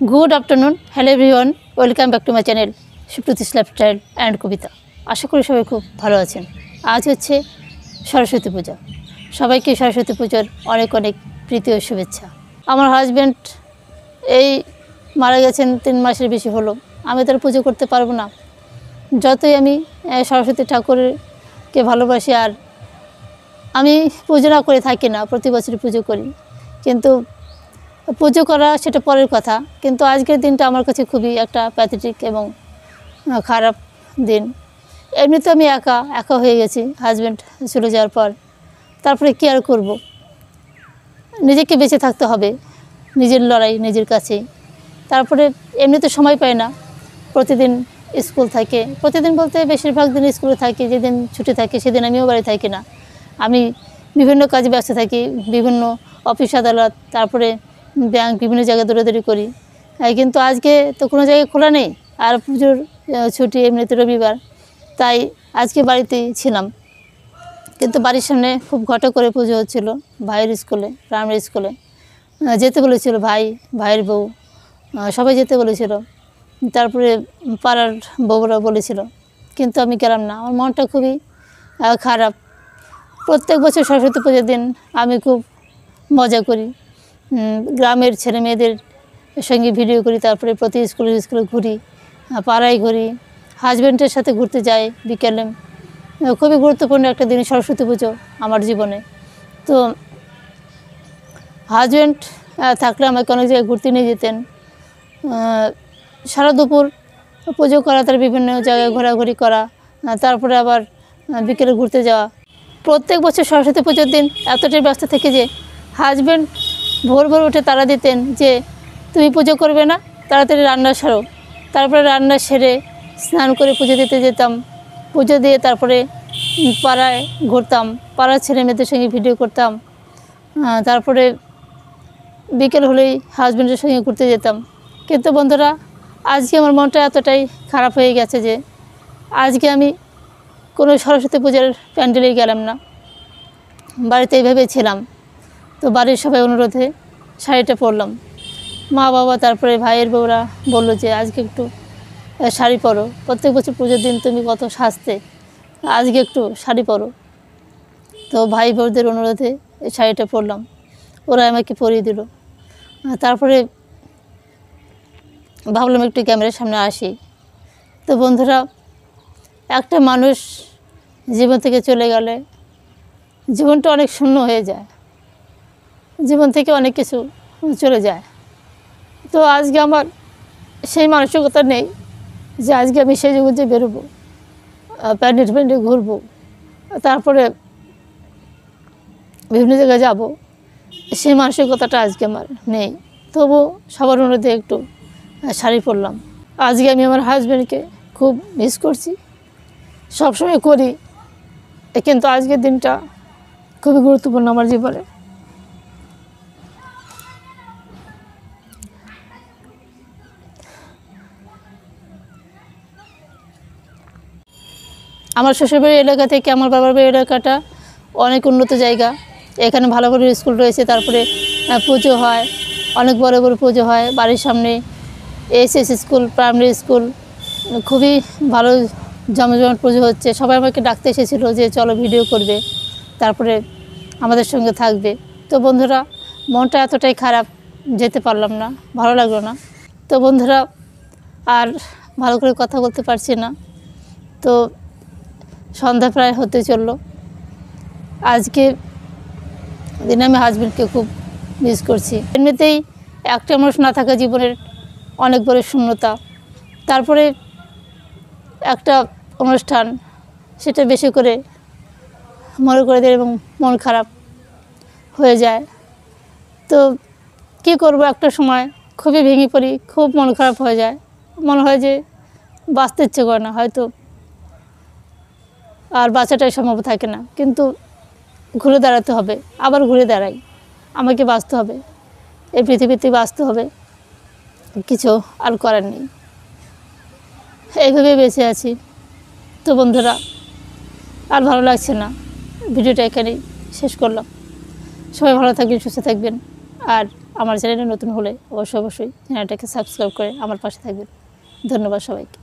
Good afternoon hello everyone welcome back to my channel Supratish lifestyle and Kavita. आशा करी सबाई खूब भालो आছেন। आज হচ্ছে सरस्वती पूजा। सबाइके सरस्वती पूजार अनेक अनेक প্রীতি ও শুভেচ্ছা। আমার হাজব্যান্ড এই মারা গেছেন 3 মাসের বেশি হলো। আমি তার পুজো করতে পারবো না। যতই আমি সরস্বতী ঠাকুরকে ভালোবাসি আর আমি পুজো না করে থাকি না, প্রতি বছর পুজো করি, কিন্তু পুজো করা সেটা পরের কথা। কিন্তু আজকের দিনটা আমার কাছে খুবই একটা প্যাথেটিক এবং খারাপ দিন। এমনিতে আমি একা হয়ে গেছি হাজব্যান্ড চলে যাওয়ার পর। তারপরে কী আর করব, নিজেকে বেঁচে থাকতে হবে, নিজের লড়াই নিজের কাছেই। তারপরে এমনিতে সময় পাই না, প্রতিদিন স্কুল থাকে, প্রতিদিন বলতে বেশিরভাগ দিন স্কুলে থাকি। যেদিন ছুটি থাকে সেদিন আমিও বাড়ি থাকি না, আমি বিভিন্ন কাজে ব্যস্ত থাকি, বিভিন্ন অফিস আদালত, তারপরে ব্যাংক, বিভিন্ন জায়গায় দৌড়াদৌড়ি করি। কিন্তু আজকে তো কোনো জায়গায় খোলা নেই, আর পুজোর ছুটি, এমনিতে রবিবার, তাই আজকে বাড়িতেই ছিলাম। কিন্তু বাড়ির সামনে খুব ঘটা করে পুজো হচ্ছিল ভাইয়ের স্কুলে, প্রাইমারি স্কুলে যেতে বলেছিল, ভাইয়ের বউ সবাই যেতে বলেছিল, তারপরে পাড়ার বউরা বলেছিল, কিন্তু আমি গেলাম না। আমার মনটা খুবই খারাপ। প্রত্যেক বছর সরস্বতী পুজোর দিন আমি খুব মজা করি, গ্রামের ছেলে মেয়েদের সঙ্গে ভিডিও করি, তারপরে প্রতি স্কুলে ঘুরি, পাড়ায় ঘুরি, হাজব্যান্ডের সাথে ঘুরতে যাই বিকেলে। খুবই গুরুত্বপূর্ণ একটা দিন সরস্বতী পুজো আমার জীবনে। তো হাজব্যান্ড থাকলে আমাকে অনেক জায়গায় ঘুরতে নিয়ে যেতেন। সারা দুপুর পুজো করা, তার বিভিন্ন জায়গায় ঘোরাঘুরি করা, তারপরে আবার বিকেলে ঘুরতে যাওয়া। প্রত্যেক বছর সরস্বতী পুজোর দিন এতটাই ব্যস্ত থেকে যে হাজব্যান্ড ভোর উঠে তাড়া দিতেন যে তুমি পুজো করবে না, তাড়াতাড়ি রান্না সারো। তারপরে রান্না সেরে স্নান করে পুজো দিতে যেতাম। পুজো দিয়ে তারপরে পাড়ায় ঘুরতাম, পাড়ার ছেলে মেয়েদের সঙ্গে ভিডিও করতাম। তারপরে বিকেল হলেই হাজব্যান্ডের সঙ্গে ঘুরতে যেতাম। কিন্তু বন্ধুরা, আজকে আমার মনটা এতটাই খারাপ হয়ে গেছে যে আজকে আমি কোনো সরস্বতী পূজার প্যান্ডেলেই গেলাম না, বাড়িতে এইভাবে ছিলাম। তো বাড়ির সবাই অনুরোধে শাড়িটা পরলাম। মা বাবা তারপরে ভাইয়ের বউরা বললো যে আজকে একটু শাড়ি পরো, প্রত্যেক বছর পুজোর দিন তুমি কত সাজতে, আজকে একটু শাড়ি পরো। তো ভাই বউদের অনুরোধে এই শাড়িটা পরলাম, ওরা আমাকে পরিয়ে দিল। তারপরে ভাবলাম একটু ক্যামেরার সামনে আসি। তো বন্ধুরা, একটা মানুষ জীবন থেকে চলে গেলে জীবনটা অনেক শূন্য হয়ে যায়, জীবন থেকে অনেক কিছু চলে যায়। তো আজকে আমার সেই মানসিকতা নেই যে আজকে আমি সেই জগতে বেরোবো, প্যান্ডে ঘুরবো, তারপরে বিভিন্ন জায়গায় যাব, সেই মানসিকতাটা আজকে আমার নেই। তবু সবার অনুরোধে একটু শাড়ি পরলাম। আজকে আমি আমার হাজব্যান্ডকে খুব মিস করছি, সবসময় করি, কিন্তু আজকের দিনটা খুবই গুরুত্বপূর্ণ আমার জীবনে। আমার শ্বশুরবাড়ির এলাকা থেকে আমার বাবার বাড়ির এলাকাটা অনেক উন্নত জায়গা। এখানে ভালো ভালো স্কুল রয়েছে, তারপরে পুজো হয়, অনেক বড় পুজো হয়। বাড়ির সামনে এসএস স্কুল, প্রাইমারি স্কুল, খুবই ভালো জমজমাট পুজো হচ্ছে। সবাই আমাকে ডাকতে এসেছিলো যে চলো ভিডিও করবে, তারপরে আমাদের সঙ্গে থাকবে। তো বন্ধুরা, মনটা এতটাই খারাপ, যেতে পারলাম না, ভালো লাগলো না। তো বন্ধুরা, আর ভালো করে কথা বলতে পারছি না। তো সন্ধ্যা প্রায় হতে চললো। আজকে দিনে আমি হাজব্যান্ডকে খুব মিস করছি। এমনিতেই একটা মানুষ না থাকা জীবনের অনেক বড় শূন্যতা। তারপরে একটা অনুষ্ঠান, সেটা বেশি করে মনে করে দেয় এবং মন খারাপ হয়ে যায়। তো কী করব, একটা সময় খুবই ভেঙে পড়ি, খুব মন খারাপ হয়ে যায়, মনে হয় যে বাঁচতে ইচ্ছে করে না, হয়তো আর বাঁচাটাই সম্ভব থাকে না। কিন্তু ঘুরে দাঁড়াতে হবে, আবার ঘুরে দাঁড়াই, আমাকে বাঁচতে হবে, এই পৃথিবীতে বাঁচতে হবে, কিছু আর করার নেই, এইভাবে বেঁচে আছি। তো বন্ধুরা, আর ভালো লাগছে না, ভিডিওটা এখানেই শেষ করলাম। সবাই ভালো থাকবেন, সুস্থ থাকবেন, আর আমার চ্যানেলে নতুন হলে অবশ্যই চ্যানেলটাকে সাবস্ক্রাইব করে আমার পাশে থাকবেন। ধন্যবাদ সবাইকে।